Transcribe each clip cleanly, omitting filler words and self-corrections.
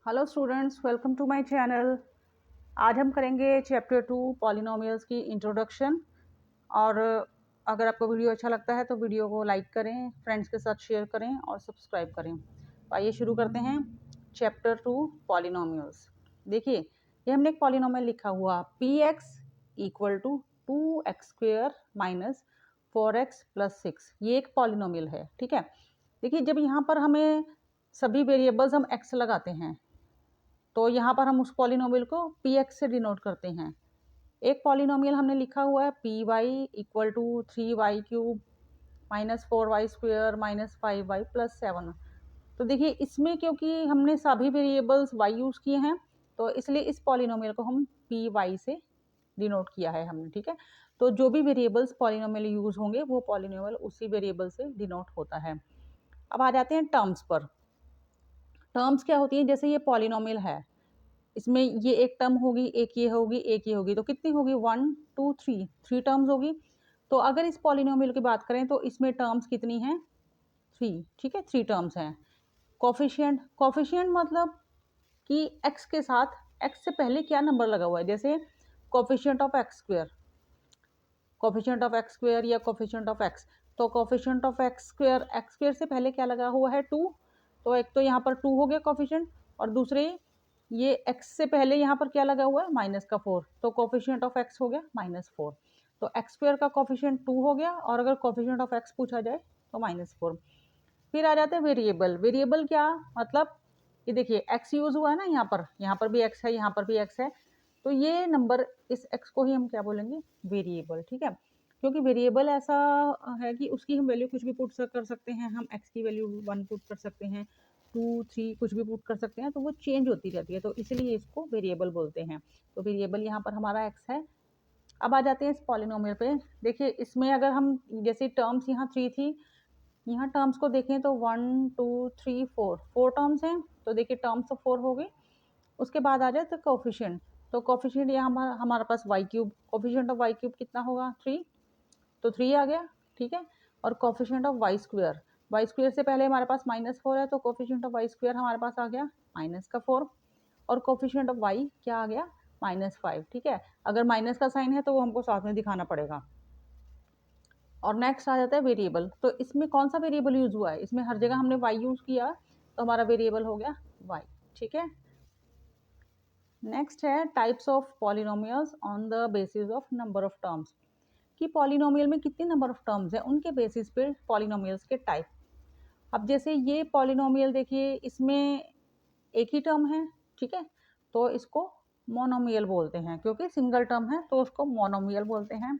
Hello students, welcome to my channel. आज हम करेंगे चैप्टर 2 पॉलिनोमियल्स की इंट्रोडक्शन। और अगर आपको वीडियो अच्छा लगता है तो वीडियो को लाइक करें, फ्रेंड्स के साथ शेयर करें और सब्सक्राइब करें। तो आइए शुरू करते हैं चैप्टर 2 पॉलिनोमियल्स। देखिए, ये हमने एक पॉलिनोमियल लिखा हुआ P X equal to 2x² minus 4x plus 6। ये एक पॉलिनोमियल है, ठीक है। देखिए, जब यहाँ पर हमें सभी वेरिएबल्स हम x लगाते हैं तो यहाँ पर हम उस पॉलिनोमियल को पी एक्स से डिनोट करते हैं। एक पॉलिनोमियल हमने लिखा हुआ है P Y equal to 3y³ minus 4y² minus 5y plus 7। तो देखिए, इसमें क्योंकि हमने सभी वेरिएबल्स y यूज़ किए हैं तो इसलिए इस पॉलिनोमियल को हम पी वाई से डिनोट किया है हमने, ठीक है। तो जो भी वेरिएबल्स पॉलिनोमियल यूज़ होंगे वो पॉलिनोमियल उसी वेरिएबल से डिनोट होता है। अब आ जाते हैं टर्म्स पर। टर्म्स क्या होती है? जैसे ये पॉलिनोमियल है, इसमें ये एक टर्म होगी, एक ये होगी, एक ये होगी, तो कितनी होगी? 1 2 3 3 टर्म्स होगी। तो अगर इस पॉलिनोमियल की बात करें तो इसमें टर्म्स कितनी हैं? 3, ठीक है, 3 टर्म्स हैं। कोफिशिएंट, कोफिशिएंट मतलब कि x के साथ x से पहले क्या नंबर लगा हुआ है। जैसे coefficient of x², coefficient of x² या कोफिशिएंट ऑफ x। तो कोफिशिएंट ऑफ x² से पहले क्या लगा हुआ है? 2। तो एक तो यहाँ पर 2 हो गया कोफिशिएंट, और दूसरे ये x से पहले यहाँ पर क्या लगा हुआ है? माइनस का 4। तो कोफिशिएंट ऑफ x हो गया -4। तो x² का कोफिशिएंट 2 हो गया, और अगर कोफिशिएंट ऑफ x पूछा जाए तो -4। फिर आ जाते हैं वेरिएबल। वेरिएबल क्या मतलब? ये देखिए, x यूज हुआ है ना, यहाँ पर भी x है, यहाँ पर भी x है। तो ये नंबर, इस x को ही हम क्या बोलेंगे? वेरिएबल, ठीक है। क्योंकि वेरिएबल ऐसा है कि उसकी हम वैल्यू कुछ भी पुट कर सकते हैं। हम x की वैल्यू 1 पुट कर सकते हैं, 2 3 कुछ भी पुट कर सकते हैं, तो वो चेंज होती रहती है, तो इसलिए इसको वेरिएबल बोलते हैं। तो वेरिएबल यहाँ पर हमारा x है। अब आ जाते हैं इस पॉलिनोमियल पे। देखिए, इसमें अगर हम जैसे टर्म्स यहाँ 3 थी, यहाँ टर्म्स को देखें तो 1 2 3 4 टर्म्स हैं। तो देखिए, टर्म्स तो 4 हो गई। उसके बाद आ जाए तो कोफिशिएंट। तो कोफिशिएंट यहाँ हमारे पास y³। कोफिशिएंट ऑफ y³ कितना होगा? 3। तो 3 आ गया, ठीक है। और कोफिशिएंट ऑफ y², y² से पहले हमारे पास -4 है, तो कोफिशिएंट ऑफ y² हमारे पास आ गया -4। और कोफिशिएंट ऑफ y क्या आ गया? -5, ठीक है। अगर माइनस का साइन है तो वो हमको साथ में दिखाना पड़ेगा। और नेक्स्ट आ जाता है वेरिएबल। तो इसमें कौन सा वेरिएबल यूज हुआ है? इसमें हर जगह हमने y यूज किया, तो हमारा वेरिएबल हो गया y, ठीक है। नेक्स्ट है types of polynomials on the basis of number of terms. कि पॉलिनोमियल में कितनी नंबर ऑफ टर्म्स है उनके बेसिस पे पॉलिनोमियल्स के टाइप। अब जैसे ये पॉलिनोमियल देखिए, इसमें एक ही टर्म है, ठीक है, तो इसको मोनोमियल बोलते हैं। क्योंकि सिंगल टर्म है तो उसको मोनोमियल बोलते हैं।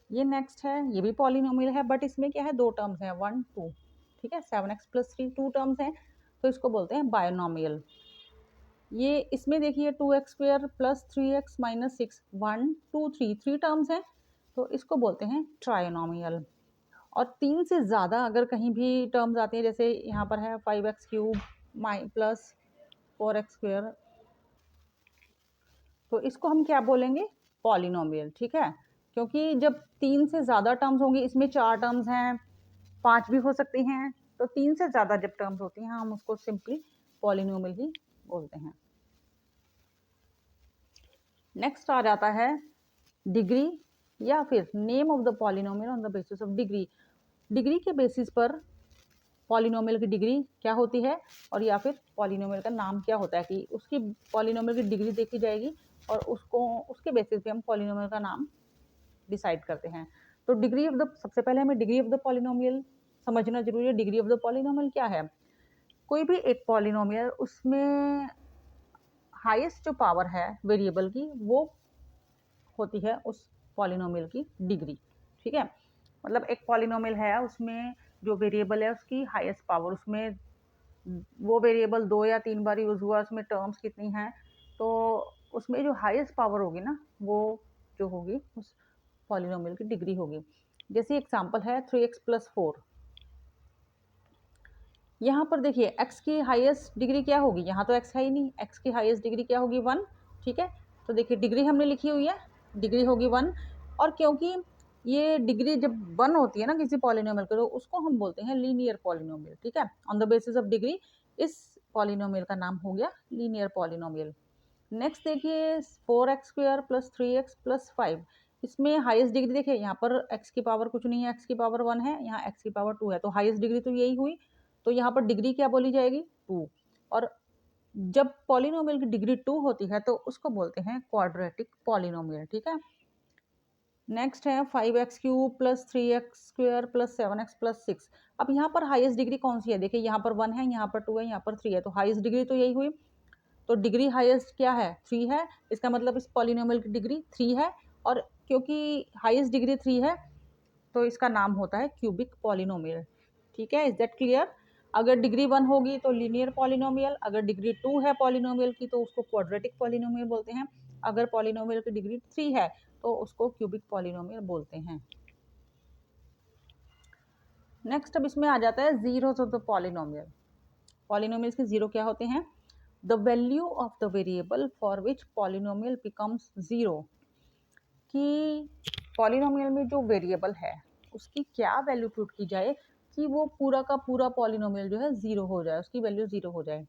ये नेक्स्ट है, ये भी पॉलिनोमियल है, बट इसमें क्या है? 2 टर्म्स हैं, 1 2, ठीक है। 7x + 3 2 टर्म्स हैं, तो इसको बोलते हैं बायनोमियल। ये इसमें देखिए 2x² + 3x - 6 1 2 3 3 टर्म्स हैं, तो इसको बोलते हैं ट्रायनोमियल। और 3 से ज़्यादा अगर कहीं भी टर्म्स आती हैं, जैसे यहाँ पर है 5x³ + 4x², तो इसको हम क्या बोलेंगे? पॉलिनोमियल, ठीक है। क्योंकि जब 3 से ज़्यादा टर्म्स होंगी, इसमें 4 टर्म्स हैं, 5 भी हो सकती हैं, तो 3 से ज़्यादा जब टर्म्स होती हैं हम उसको सिंपली पॉलिनोमियल ही बोलते हैं। नेक्स्ट आ जाता है डिग्री, या फिर name of the polynomial on the basis of degree. Degree के बेसिस पर पॉलिनोमियल की डिग्री क्या होती है, और या फिर पॉलिनोमियल का नाम क्या होता है, कि उसकी पॉलिनोमियल की डिग्री देखी जाएगी और उसको उसके बेसिस पे हम पॉलिनोमियल का नाम डिसाइड करते हैं। तो डिग्री ऑफ द, सबसे पहले हमें डिग्री ऑफ द पॉलिनोमियल समझना जरूरी है। डिग्री ऑफ द पॉलिनोमियल क्या है? कोई भी एक पॉलिनोमियल, उसमें हाईएस्ट जो पावर है वेरिएबल की, वो होती है उस पॉलिनोमियल की डिग्री, ठीक है। मतलब एक पॉलिनोमियल है, उसमें जो वेरिएबल है उसकी हाईएस्ट पावर, उसमें वो वेरिएबल 2 या 3 बार यूज हुआ, उसमें टर्म्स कितनी हैं, तो उसमें जो हाईएस्ट पावर होगी ना, वो जो होगी उस पॉलिनोमियल की डिग्री होगी। जैसे एग्जांपल है 3x + 4। यहाँ पर देखिए, x की हाईएस्ट डिग्री क्या होगी? यहाँ तो x है ही नहीं, x की हाईएस्ट डिग्री क्या होगी? 1, ठीक है। तो देखिए, डिग्री हमने लिखी हुई है, डिग्री होगी 1। और क्योंकि ये डिग्री जब 1 होती है ना किसी पॉलिनोमियल की, तो उसको हम बोलते हैं लीनियर पॉलिनोमियल, ठीक है। On the basis of degree, इस पॉलिनोमियल का नाम हो गया लीनियर पॉलिनोमियल। नेक्स्ट देखिए 4x² + 3x + 5, इसमें हाईएस्ट डिग्री देखिए यहाँ पर x की पावर कुछ नहीं है, x की पावर 1 है, यहाँ x की पावर 2 है, तो हाईएस्ट डिग्री तो यही हुई, तो यहाँ पर डिग्री क्या बोली जाएगी 2। और जब पॉलिनोमियल की डिग्री 2 होती है तो उसको बोलते हैं क्वाड्रेटिक पॉलिनोमियल, ठीक है। नेक्स्ट है 5x³ + 3x² + 7x + 6। अब यहाँ पर हाईएस्ट डिग्री कौन सी है, देखिए यहाँ पर 1 है, यहाँ पर 2 है, यहाँ पर 3 है, तो हाईएस्ट डिग्री तो यही हुई, तो डिग्री हाईएस्ट क्या है 3 है, इसका मतलब इस पॉलिनोमियल की डिग्री 3 है, और क्योंकि हाईएस्ट डिग्री 3 है तो इसका नाम होता है क्यूबिक पॉलिनोमियल, ठीक है। Is that clear? अगर डिग्री 1 होगी तो लीनियर पॉलिनोमियल, अगर डिग्री 2 है पॉलिनोमियल की तो उसको क्वाड्रेटिक पॉलिनोमियल बोलते हैं, अगर पॉलिनोमियल की डिग्री 3 है तो उसको क्यूबिक पॉलिनोमियल बोलते हैं। नेक्स्ट अब इसमें आ जाता है zeros of the polynomial. Polynomials के जीरो क्या होते हैं? The value of the variable for which polynomial becomes zero, कि पॉलिनोमियल में जो वेरिएबल है उसकी क्या वैल्यू पुट की जाए कि वो पूरा का पूरा पॉलिनोमियल जो है जीरो हो जाए, उसकी वैल्यू जीरो हो जाए।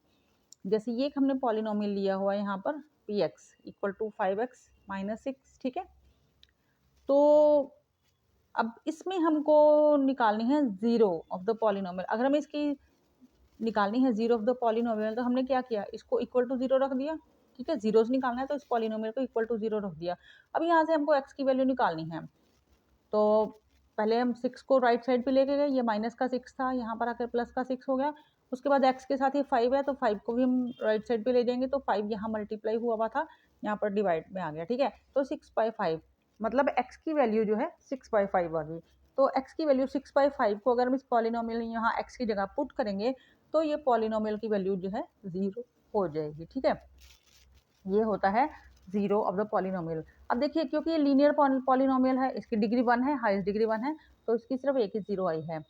जैसे ये हमने पॉलिनोमियल लिया हुआ है यहाँ पर px = 5x - 6, ठीक है। तो अब इसमें हमको निकालनी है जीरो ऑफ द पॉलिनोमियल। अगर हमें इसकी निकालनी है जीरो ऑफ द पॉलिनोमियल तो हमने क्या किया, इसको इक्वल टू जीरो रख दिया, ठीक है। जीरोस निकालना है तो इस पॉलिनोमियल को इक्वल टू जीरो रख दिया। अब यहाँ से हमको x की वैल्यू निकालनी है, तो पहले हम 6 को राइट साइड पे लेके गए, ये माइनस का 6 था, यहाँ पर आकर प्लस का 6 हो गया। उसके बाद x के साथ ये 5 है तो 5 को भी हम राइट साइड पे ले जाएंगे, तो 5 यहाँ मल्टीप्लाई हुआ था, यहाँ पर डिवाइड में आ गया, ठीक है। तो 6/5 मतलब x की वैल्यू जो है 6/5 आ गई। तो x की वैल्यू 6/5 को अगर हम इस पॉलिनोमियल यहाँ x की जगह पुट करेंगे तो ये पॉलिनोमियल की वैल्यू जो है 0 हो जाएगी, ठीक है। ये होता है जीरो ऑफ द पॉलिनोमियल। अब देखिए क्योंकि ये लीनियर पॉलिनोमियल है, इसकी डिग्री 1 है, हाईएस्ट डिग्री 1 है, तो इसकी सिर्फ एक ही जीरो आई है।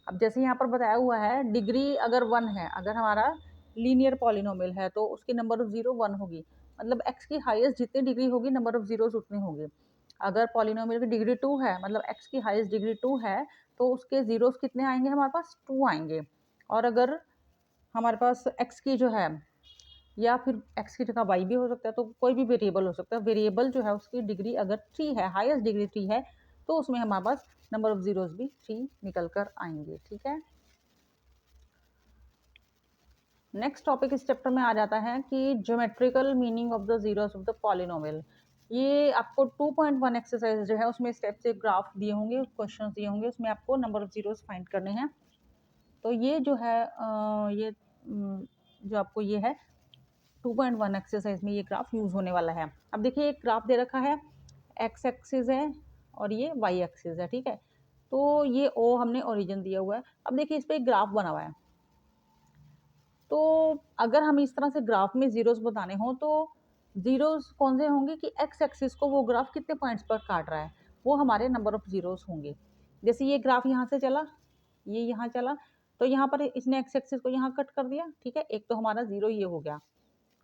अब जैसे यहाँ पर बताया हुआ है डिग्री अगर 1 है, अगर हमारा लीनियर पॉलिनोमियल है तो उसकी नंबर ऑफ जीरो 1 होगी, मतलब x की हाईएस्ट जितनी डिग्री होगी नंबर ऑफ जीरोस उतनी होगी। अगर पॉलिनोमियल की डिग्री 2 है, मतलब x की हाईएस्ट डिग्री 2 है, तो उसके जीरोस कितने आएंगे, हमारे पास 2 आएंगे। और अगर हमारे पास x की जो है, या फिर x की जगह y भी हो सकता है, तो कोई भी वेरिएबल हो सकता है, वेरिएबल जो है उसकी डिग्री अगर 3 है, हाईएस्ट डिग्री 3 है, तो उसमें हमारे पास नंबर ऑफ जीरोस भी 3 निकल कर आएंगे, ठीक है। नेक्स्ट टॉपिक इस चैप्टर में आ जाता है कि geometrical meaning of the zeros of the polynomial. ये आपको 2.1 एक्सरसाइज जो है उसमें स्टेप से ग्राफ दिए होंगे, क्वेश्चन दिए होंगे, उसमें आपको नंबर ऑफ जीरोस फाइंड करने हैं। तो ये जो है जो आपको ये है 2.1 एक्सरसाइज में ये ग्राफ यूज होने वाला है। अब देखिए एक ग्राफ दे रखा है, एक्स एक्सिस है और ये वाई एक्सिस है, ठीक है। तो ये ओ हमने ओरिजिन दिया हुआ है। अब देखिए इस पे एक ग्राफ बना हुआ है, तो अगर हम इस तरह से ग्राफ में जीरोस बताने हो तो जीरोस कौन से होंगे कि एक्स एक्सिस को वो ग्राफ कितने पॉइंट्स पर काट रहा है, वो हमारे नंबर ऑफ जीरोस होंगे। जैसे ये ग्राफ यहाँ से चला, ये यहाँ चला, तो यहाँ पर इसने एक्स एक्सिस को यहाँ कट कर दिया, ठीक है। एक तो हमारा जीरो ये हो गया।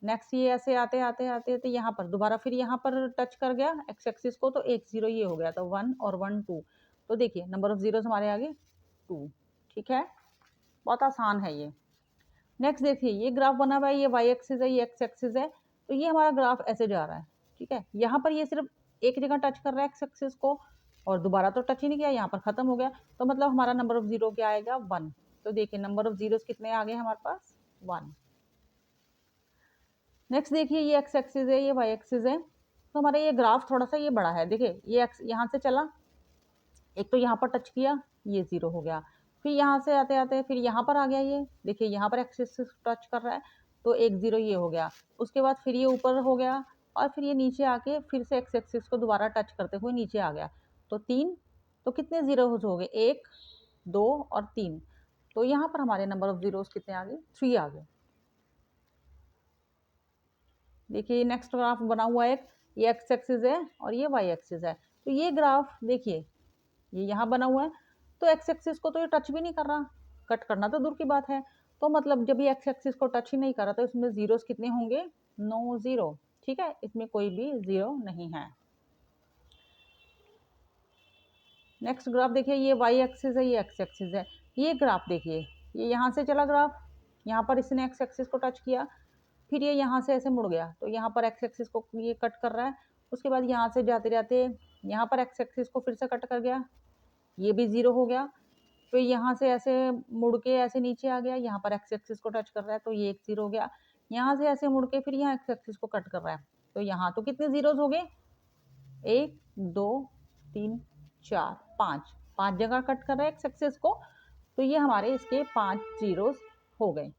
नेक्स्ट ये ऐसे आते आते आते आते यहाँ पर दोबारा फिर यहाँ पर टच कर गया एक्स एक्सिस को, तो एक जीरो ये हो गया, तो 1 और 1 2। तो देखिए नंबर ऑफ जीरोस हमारे आगे 2, ठीक है। बहुत आसान है ये। नेक्स्ट देखिए ये ग्राफ बना हुआ है, ये वाई एक्सिस है, ये एक्स एक्सिस है, तो ये हमारा ग्राफ ऐसे जा रहा है, ठीक है। यहाँ पर ये सिर्फ एक जगह टच कर रहा है एक्स एक्सिस को, और दोबारा तो टच ही नहीं किया, यहाँ पर खत्म हो गया, तो मतलब हमारा नंबर ऑफ जीरो क्या आएगा 1। तो देखिए नंबर ऑफ जीरोस कितने आ गए हमारे पास 1। नेक्स्ट देखिए ये एक्स एक्सिस है, ये वाई एक्सिस है, तो हमारा ये ग्राफ थोड़ा सा ये बड़ा है। देखिए ये एक्स यहाँ से चला, एक तो यहाँ पर टच किया, ये जीरो हो गया, फिर यहाँ से आते आते फिर यहाँ पर आ गया, ये देखिए यहाँ पर एक्सिस से टच कर रहा है, तो एक जीरो ये हो गया। उसके बाद फिर ये ऊपर हो गया, और फिर ये नीचे आके फिर से एक्स एक्सिस को दोबारा टच करते हुए नीचे आ गया, तो 3। तो कितने जीरो हो गए, 1 2 और 3। तो यहाँ पर हमारे नंबर ऑफ जीरोस कितने आ गए 3 आ गए। देखिए नेक्स्ट ग्राफ बना हुआ है, ये एक्स एक्सिस है और ये वाई एक्सिस है, तो ये ग्राफ देखिए ये यहाँ बना हुआ है, तो एक्स एक्सिस को तो ये टच भी नहीं कर रहा, कट करना तो दूर की बात है, तो मतलब जब ये एक्स एक्सिस को टच ही नहीं कर रहा तो इसमें जीरोस कितने होंगे, नो जीरो, ठीक है, इसमें कोई भी जीरो नहीं है। नेक्स्ट ग्राफ देखिए ये वाई एक्सिस है, ये एक्स एक्सिस है, ये ग्राफ देखिए ये यहाँ से चला ग्राफ, यहाँ पर इसने एक्स एक्सिस को टच किया, फिर ये यहाँ से ऐसे मुड़ गया, तो यहाँ पर एक्स एक्सिस को ये कट कर रहा है। उसके बाद यहाँ से जाते जाते यहाँ पर एक्स एक्सिस को फिर से कट कर गया, ये भी 0 हो गया। फिर यहाँ से ऐसे मुड़ के ऐसे नीचे आ गया, यहाँ पर एक्स एक्सिस को टच कर रहा है, तो ये एक 0 हो गया। यहाँ से ऐसे मुड़ के फिर यहाँ एक्स एक्सिस को कट कर रहा है, तो यहाँ तो कितने जीरोज हो गए, 1 2 3 4 5, 5 जगह कट कर रहा है एक्स एक्सिस को, तो ये हमारे इसके 5 जीरोज हो गए।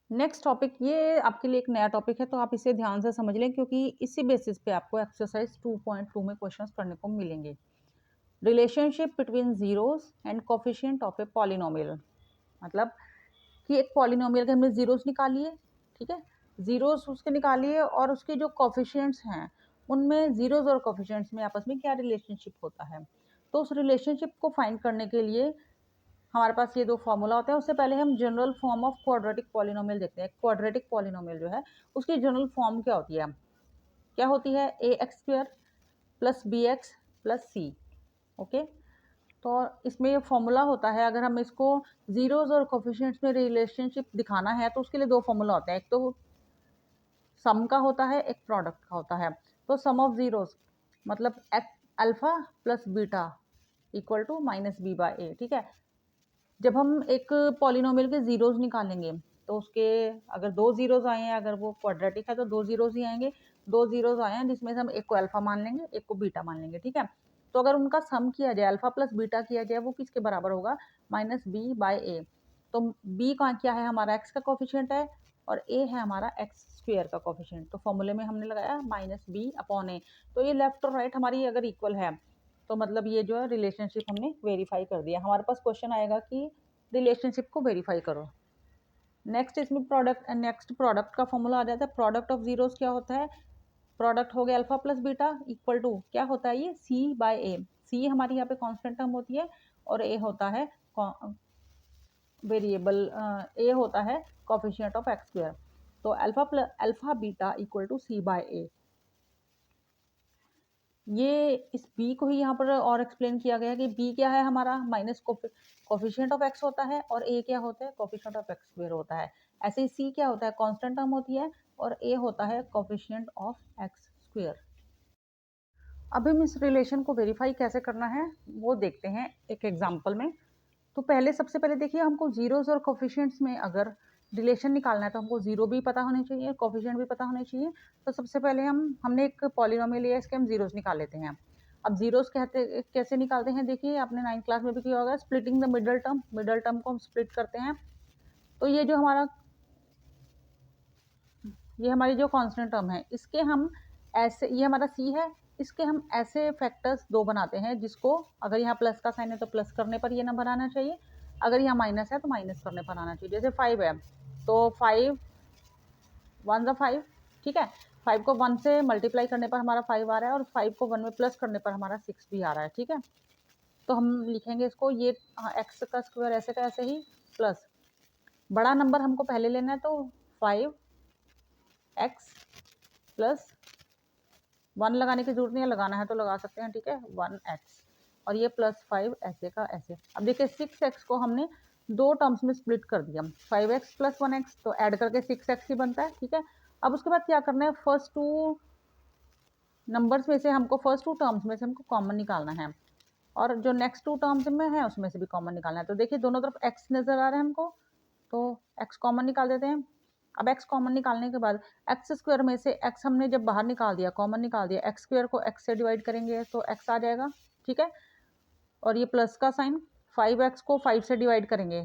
नेक्स्ट टॉपिक, ये आपके लिए एक नया टॉपिक है, तो आप इसे ध्यान से समझ लें, क्योंकि इसी बेसिस पे आपको एक्सरसाइज 2.2 में क्वेश्चंस करने को मिलेंगे। Relationship between zeros and coefficient of a polynomial, मतलब कि एक पॉलिनोमियल के हमने जीरोस निकालिए, ठीक है, जीरोस उसके निकालिए और उसके जो कोफिशिएंट्स हैं उनमें जीरोस और कोफिशिएंट्स में आपस में क्या रिलेशनशिप होता है। तो उस रिलेशनशिप को फाइंड करने के लिए हमारे पास ये दो फॉर्मूला होता है। उससे पहले हम general form of quadratic polynomial देखते हैं। क्वाड्रेटिक पॉलिनोमियल जो है उसकी जनरल फॉर्म क्या होती है, क्या होती है, ax² plus bx plus c। Okay, तो इसमें ये फॉर्मूला होता है, अगर हम इसको जीरोज और कोफिशिएंट्स में रिलेशनशिप दिखाना है तो उसके लिए दो फॉर्मूला होते हैं, एक तो सम का होता है, एक प्रोडक्ट का होता है। तो सम ऑफ जीरोज मतलब alpha plus beta equal to minus b by a, ठीक है। जब हम एक पॉलिनोमियल के जीरोज निकालेंगे तो उसके अगर दो जीरोज आए हैं, अगर वो क्वाड्रेटिक है तो दो जीरोज ही आएंगे, दो जीरोज आए हैं जिसमें से हम एक को अल्फा मान लेंगे, एक को बीटा मान लेंगे, ठीक है। तो अगर उनका सम किया जाए, अल्फा प्लस बीटा किया जाए, वो किसके बराबर होगा, माइनस बी बाई ए। तो बी का क्या है, हमारा एक्स का कोफिशिएंट है, और ए है हमारा एक्स स्क्वायर का कोफिशिएंट। तो फॉर्मूले में हमने लगाया माइनस बी अपॉन ए। तो ये लेफ्ट और राइट हमारी अगर इक्वल है तो मतलब ये जो है रिलेशनशिप हमने वेरीफाई कर दिया। हमारे पास क्वेश्चन आएगा कि रिलेशनशिप को वेरीफाई करो। नेक्स्ट इसमें प्रोडक्ट का फॉर्मूला आ जाता है। प्रोडक्ट ऑफ जीरोस क्या होता है, प्रोडक्ट हो गया alpha plus beta equal to क्या होता है, ये सी बाय ए। सी हमारी यहाँ पे कांस्टेंट टर्म होती है और ए होता है वेरिएबल, ए होता है कोफिशिएंट ऑफ एक्स स्क्वायर। तो alpha beta equal to c by a. ये इस b को ही यहाँ पर और एक्सप्लेन किया गया कि b क्या है, हमारा माइनस कोफिशिएंट ऑफ x होता है, और a क्या होता है, कोफिशिएंट ऑफ x स्क्वायर होता है। ऐसे ही c क्या होता है, कांस्टेंट टर्म होती है, और a होता है कोफिशिएंट ऑफ x स्क्वायर। अब हम इस रिलेशन को वेरीफाई कैसे करना है वो देखते हैं एक एग्जाम्पल में। तो पहले सबसे पहले देखिए, हमको जीरोस और कोफिशिएंट्स में अगर रिलेशन निकालना है तो हमको जीरो भी पता होने चाहिए, कोफिशिएंट भी पता होने चाहिए। तो सबसे पहले हमने एक पॉलिनोमियल लिया, इसके हम जीरोस निकाल लेते हैं। अब जीरोस कहते कैसे निकालते हैं, देखिए आपने 9th क्लास में भी किया होगा, स्प्लिटिंग द मिडल टर्म को हम स्प्लिट करते हैं। तो ये जो हमारी जो कांस्टेंट टर्म है, इसके हम ऐसे, ये हमारा सी है, इसके हम ऐसे फैक्टर्स दो बनाते हैं जिसको अगर यहाँ प्लस का साइन है तो प्लस करने पर ये नंबर आना चाहिए, अगर यहाँ माइनस है तो माइनस करने पर आना चाहिए। जैसे 5 है तो 5 1 ज़ा 5, ठीक है, 5 को 1 से मल्टीप्लाई करने पर हमारा 5 आ रहा है, और 5 को 1 में प्लस करने पर हमारा 6 भी आ रहा है, ठीक है। तो हम लिखेंगे इसको, ये एक्स का स्क्वायर ऐसे का ऐसे ही, प्लस बड़ा नंबर हमको पहले लेना है, तो 5x प्लस 1 लगाने की जरूरत नहीं है, लगाना है तो लगा सकते हैं, ठीक है, 1x, और ये प्लस 5 ऐसे का ऐसे। अब देखिए 6x को हमने दो टर्म्स में स्प्लिट कर दिया, 5x प्लस 1x, तो ऐड करके 6x ही बनता है, ठीक है। अब उसके बाद क्या करना है, फर्स्ट टू टर्म्स में से हमको कॉमन निकालना है, और जो नेक्स्ट टू टर्म्स में है उसमें से भी कॉमन निकालना है। तो देखिए दोनों तरफ x नज़र आ रहा है हमको, तो x कॉमन निकाल देते हैं। अब x कॉमन निकालने के बाद एक्स स्क्वायर में से x हमने जब बाहर निकाल दिया, कॉमन निकाल दिया, एक्स स्क्वायर को x से डिवाइड करेंगे तो x आ जाएगा, ठीक है। और ये प्लस का साइन, 5x को 5 से डिवाइड करेंगे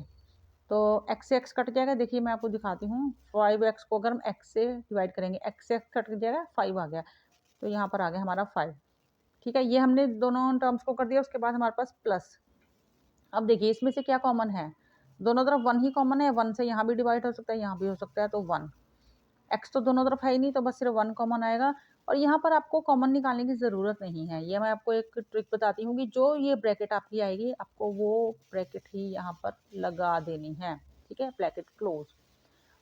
तो x से x कट जाएगा। देखिए मैं आपको दिखाती हूँ, 5x को अगर हम x से डिवाइड करेंगे, x से x कट जाएगा, 5 आ गया, तो यहाँ पर आ गया हमारा 5, ठीक है। ये हमने दोनों टर्म्स को कर दिया। उसके बाद हमारे पास प्लस, अब देखिए इसमें से क्या कॉमन है, दोनों तरफ 1 ही कॉमन है, 1 से यहाँ भी डिवाइड हो सकता है, यहाँ भी हो सकता है, तो 1, x तो दोनों तरफ है ही नहीं, तो बस सिर्फ 1 कॉमन आएगा। और यहाँ पर आपको कॉमन निकालने की ज़रूरत नहीं है, ये मैं आपको एक ट्रिक बताती हूँ कि जो ये ब्रैकेट आपकी आएगी, आपको वो ब्रैकेट ही यहाँ पर लगा देनी है, ठीक है, ब्रैकेट क्लोज।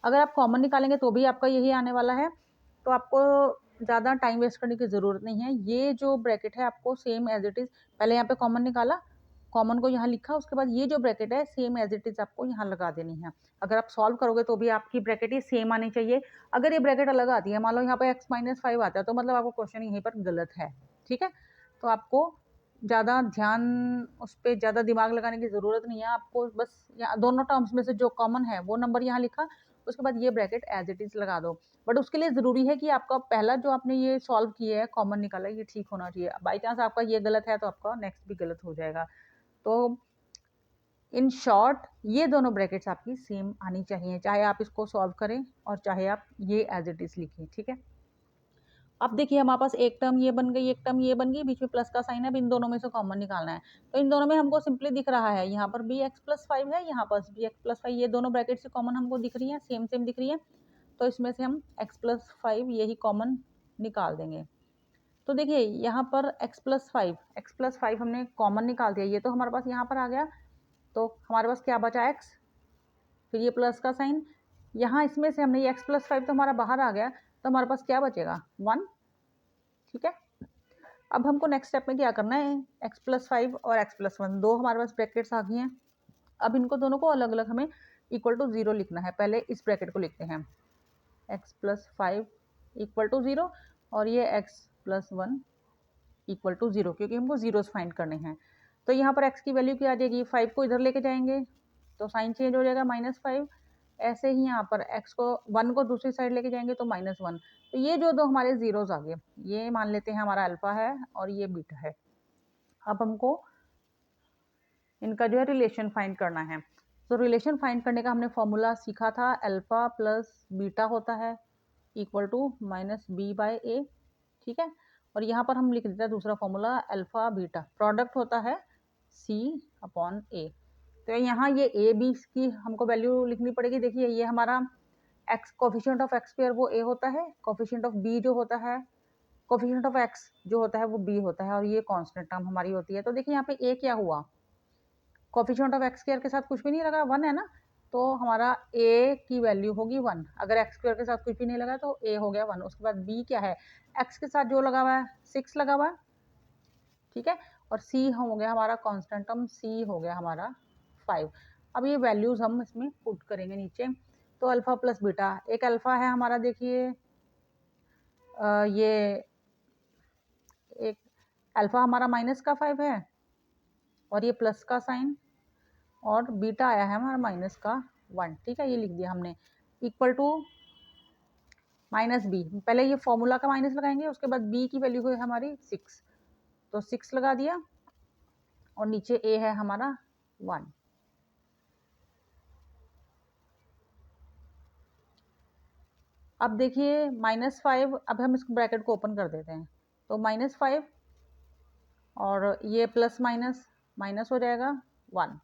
अगर आप कॉमन निकालेंगे तो भी आपका यही आने वाला है, तो आपको ज़्यादा टाइम वेस्ट करने की ज़रूरत नहीं है। ये जो ब्रैकेट है आपको सेम एज इट इज़, पहले यहाँ पे कॉमन निकाला, कॉमन को यहाँ लिखा, उसके बाद ये जो ब्रैकेट है सेम एज इट इज आपको यहाँ लगा देनी है। अगर आप सॉल्व करोगे तो भी आपकी ब्रैकेट ये सेम आनी चाहिए। अगर ये ब्रैकेट अलग आती है, मान लो यहाँ पे x-5 आता है, तो मतलब आपको क्वेश्चन यहीं पर गलत है, ठीक है। तो आपको ज़्यादा ध्यान उस पर ज़्यादा दिमाग लगाने की ज़रूरत नहीं है, आपको बस यहाँ दोनों टर्म्स में से जो कॉमन है वो नंबर यहाँ लिखा, उसके बाद ये ब्रैकेट एज इट इज़ लगा दो। बट उसके लिए ज़रूरी है कि आपका पहला जो आपने ये सॉल्व किया है, कॉमन निकाला है, ये ठीक होना चाहिए। बाई चांस आपका ये गलत है तो आपका नेक्स्ट भी गलत हो जाएगा। तो इन शॉर्ट ये दोनों ब्रैकेट्स आपकी सेम आनी चाहिए, चाहे आप इसको सॉल्व करें और चाहे आप ये एज इट इज़ लिखें, ठीक है। अब देखिए हमारे पास एक टर्म ये बन गई, एक टर्म ये बन गई, बीच में प्लस का साइन है, अब इन दोनों में से कॉमन निकालना है। तो इन दोनों में हमको सिंपली दिख रहा है, यहाँ पर भी x+5 है, यहाँ पर भी x+5, ये दोनों ब्रैकेट से कॉमन हमको दिख रही है, सेम सेम दिख रही है। तो इसमें से हम x+5 यही कॉमन निकाल देंगे। तो देखिए यहाँ पर x+5 हमने कॉमन निकाल दिया, ये तो हमारे पास यहाँ पर आ गया। तो हमारे पास क्या बचा x, फिर ये प्लस का साइन, यहाँ इसमें से हमने ये x+5 तो हमारा बाहर आ गया, तो हमारे पास क्या बचेगा 1, ठीक है। अब हमको नेक्स्ट स्टेप में क्या करना है, x+5 और x+1 दो हमारे पास ब्रैकेट्स आ गई हैं। अब इनको दोनों को अलग अलग हमें इक्वल टू 0 लिखना है। पहले इस ब्रैकेट को लिखते हैं, x+5 इक्वल टू 0 और ये x+1 इक्वल टू 0, क्योंकि हमको जीरोस फाइंड करने हैं। तो यहाँ पर x की वैल्यू क्या आ जाएगी, 5 को इधर लेके जाएंगे तो साइन चेंज हो जाएगा -5। ऐसे ही यहाँ पर x को 1 को दूसरी साइड लेके जाएंगे तो -1। तो ये जो दो हमारे जीरोस आ गए, ये मान लेते हैं हमारा अल्फा है और ये बीटा है। अब हमको इनका जो है रिलेशन फाइंड करना है। तो रिलेशन फाइंड करने का हमने फॉर्मूला सीखा था, अल्फा प्लस बीटा होता है इक्वल टू -b/a, ठीक है। और यहाँ पर हम लिख देते हैं दूसरा फॉर्मूला, अल्फा बीटा प्रोडक्ट होता है c/a। तो यहाँ ये a b की हमको वैल्यू लिखनी पड़ेगी। देखिए ये हमारा x coefficient of x square वो a होता है, कोफिशिएंट ऑफ b जो होता है, कोफिशिएंट ऑफ x जो होता है वो b होता है, और ये कांस्टेंट टर्म हमारी होती है। तो देखिए यहाँ पे a क्या हुआ, कोफिशिएंट ऑफ x स्क्वायर के साथ कुछ भी नहीं लगा, 1 है ना, तो हमारा a की वैल्यू होगी 1। अगर x स्क्वायर के साथ कुछ भी नहीं लगा तो a हो गया 1। उसके बाद b क्या है, x के साथ जो लगा हुआ है 6 लगा हुआ है, ठीक है। और c हो गया हमारा कांस्टेंट टर्म, c हो गया हमारा 5। अब ये वैल्यूज हम इसमें पुट करेंगे नीचे। तो अल्फा प्लस बीटा, एक अल्फा है हमारा, देखिए ये एक अल्फा हमारा -5 है और ये प्लस का साइन, और बीटा आया है हमारा -1, ठीक है। ये लिख दिया हमने इक्वल टू -b। पहले ये फॉर्मूला का माइनस लगाएंगे, उसके बाद b की वैल्यू है हमारी 6, तो 6 लगा दिया, और नीचे a है हमारा 1। अब देखिए -5, अब हम इस ब्रैकेट को ओपन कर देते हैं, तो -5 और ये प्लस माइनस माइनस हो जाएगा 1।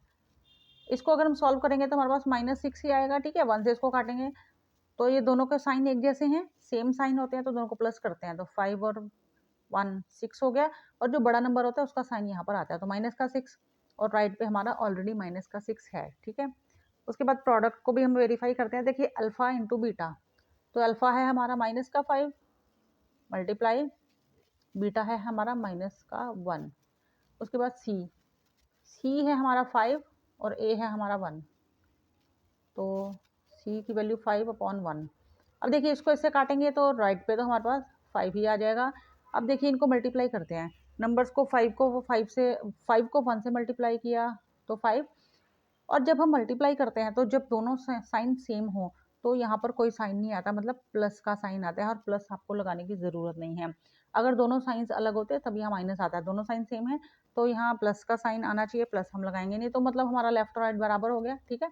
इसको अगर हम सॉल्व करेंगे तो हमारे पास -6 ही आएगा, ठीक है। 1 से इसको काटेंगे तो ये दोनों के साइन एक जैसे हैं, सेम साइन होते हैं, तो दोनों को प्लस करते हैं, तो 5 और 1 6 हो गया। और जो बड़ा नंबर होता है उसका साइन यहाँ पर आता है, तो -6, और राइट पे हमारा ऑलरेडी -6 है, ठीक है। उसके बाद प्रोडक्ट को भी हम वेरीफाई करते हैं। देखिए अल्फा इंटू बीटा, तो अल्फा है हमारा -5 मल्टीप्लाई बीटा है हमारा -1। उसके बाद सी है हमारा 5 और ए है हमारा 1, तो सी की वैल्यू 5/1। अब देखिए इसको इससे काटेंगे तो राइट पे तो हमारे पास 5 ही आ जाएगा। अब देखिए इनको मल्टीप्लाई करते हैं, नंबर्स को 5 को 1 से मल्टीप्लाई किया तो 5। और जब हम मल्टीप्लाई करते हैं तो जब दोनों साइन सेम हो तो यहाँ पर कोई साइन नहीं आता, मतलब प्लस का साइन आता है, और प्लस आपको लगाने की ज़रूरत नहीं है। अगर दोनों साइंस अलग होते हैं तब यहाँ माइनस आता है, दोनों साइन सेम है तो यहाँ प्लस का साइन आना चाहिए, प्लस हम लगाएंगे नहीं, तो मतलब हमारा लेफ्ट और राइट बराबर हो गया, ठीक है।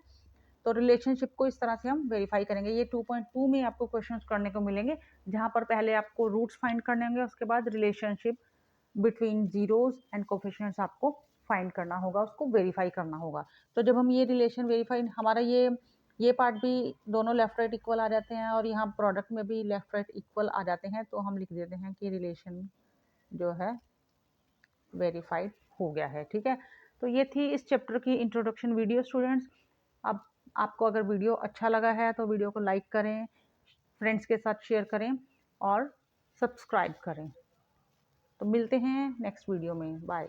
तो रिलेशनशिप को इस तरह से हम वेरीफाई करेंगे। ये 2.2 में आपको क्वेश्चंस करने को मिलेंगे, जहाँ पर पहले आपको रूट्स फाइंड करने होंगे, उसके बाद relationship between zeros and coefficients आपको फाइंड करना होगा, उसको वेरीफाई करना होगा। तो जब हम ये रिलेशन वेरीफाई, हमारा ये पार्ट भी दोनों लेफ्ट राइट इक्वल आ जाते हैं, और यहाँ प्रोडक्ट में भी लेफ्ट राइट इक्वल आ जाते हैं, तो हम लिख देते हैं कि रिलेशन जो है वेरीफाइड हो गया है, ठीक है। तो ये थी इस चैप्टर की इंट्रोडक्शन वीडियो स्टूडेंट्स। अब आपको अगर वीडियो अच्छा लगा है तो वीडियो को लाइक करें, फ्रेंड्स के साथ शेयर करें और सब्सक्राइब करें। तो मिलते हैं नेक्स्ट वीडियो में, बाय।